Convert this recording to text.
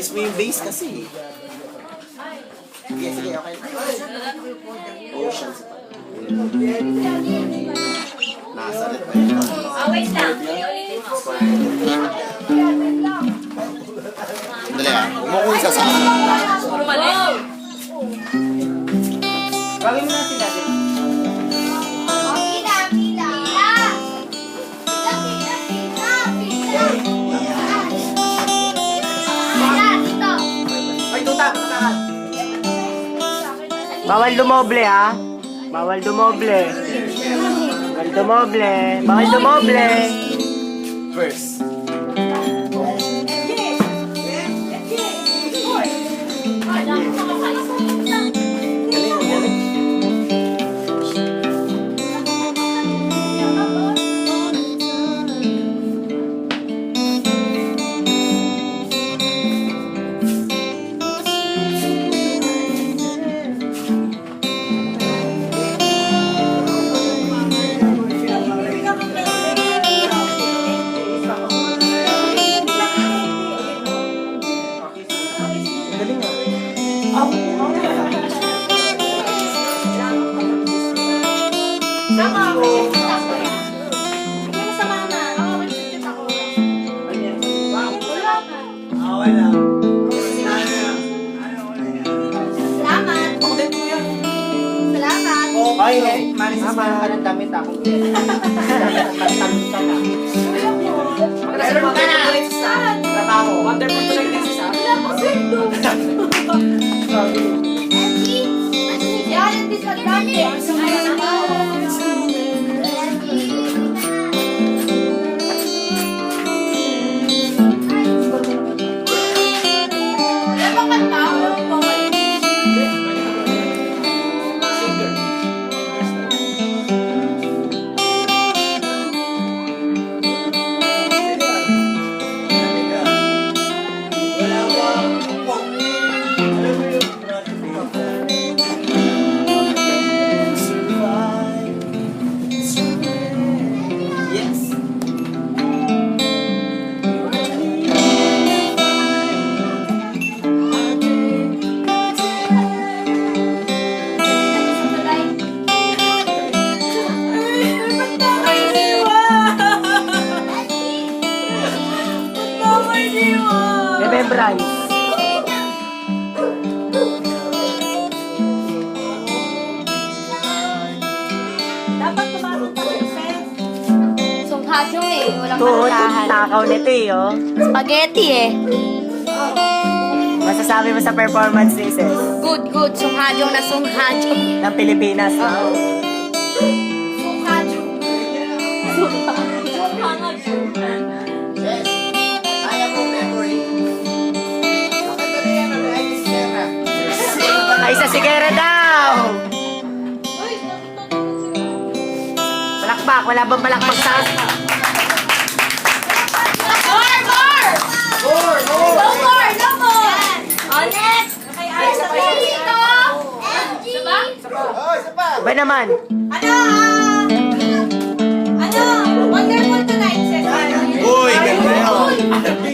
Alis mo yung base kasi. Sige, sige, okay. Oceans. Nasa rin pa yun. Wait lang. Ulitin mo. Dali ah. Umukuha isa sa akin. Wow! Gawin mo natin natin. Ay, tuta! Bawal dumoble ha. Bawal dumoble. Bawal dumoble. Bawal dumoble. First. Galing, galing. Galing ah. Tama ako. Hindi mo sa mama. Ako, mag-sit ako. Wala ka. Salamat. Ako din po yan. Salamat. Ay, Maris, parang ka ng damit ako. Damit ka na. Mag-reserve ka na. Trabaho. Wonderful to like this, ha? Wala pa sweldo. Yan ang disadvantage. Ayun ako. Wala bang kanta? Wala bang bawal? Yes. Remembrance. Dapat tumarong ka sis. Sungkajong eh. Walang Tuhod, malutahan. takaw nito eh, oh. Spaghetti eh. Masasabi mo sa performance ni Sis Good, good. Sungkajong na sungkajong. ng Pilipinas, no? Sungkajong. Sungkajong. Yes. Kaya mo memory. Bakit na yan? Ay, Sierra. Ay, sa Sigera daw! Palakpak, wala bang palakpak sa... More, more! More, No more. more, no more! Oh, next! Ay, sa dito! Diba? Oh, isa pa. Ba naman? Ano? Ano? Wonderful tonight, sis. Uy, ganda yan.